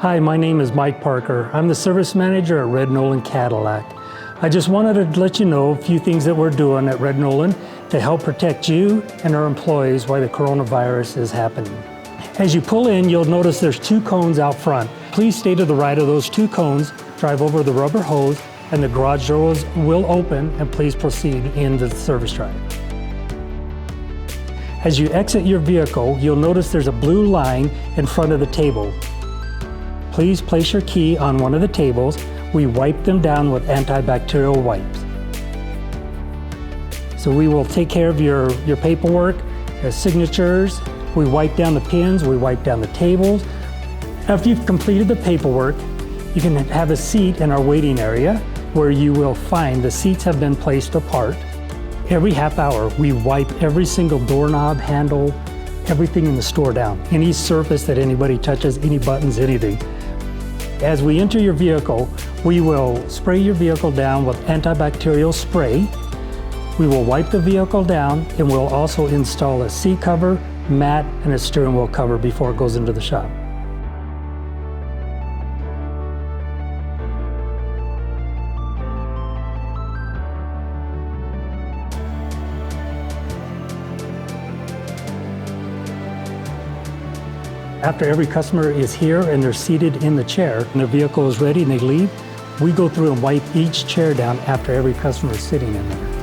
Hi, my name is Mike Parker. I'm the service manager at Red Noland Cadillac. I just wanted to let you know a few things that we're doing at Red Noland to help protect you and our employees while the coronavirus is happening. As you pull in, you'll notice there's 2 cones out front. Please stay to the right of those 2 cones, drive over the rubber hose, and the garage doors will open, and please proceed into the service drive. As you exit your vehicle, you'll notice there's a blue line in front of the table. Please place your key on one of the tables. We wipe them down with antibacterial wipes. So we will take care of your paperwork, signatures. We wipe down the pins, we wipe down the tables. After you've completed the paperwork, you can have a seat in our waiting area where you will find the seats have been placed apart. Every half hour, we wipe every single doorknob, handle, everything in the store down. Any surface that anybody touches, any buttons, anything. As we enter your vehicle, we will spray your vehicle down with antibacterial spray. We will wipe the vehicle down, and we'll also install a seat cover, mat, and a steering wheel cover before it goes into the shop. After every customer is here and they're seated in the chair and their vehicle is ready and they leave, we go through and wipe each chair down after every customer is sitting in there.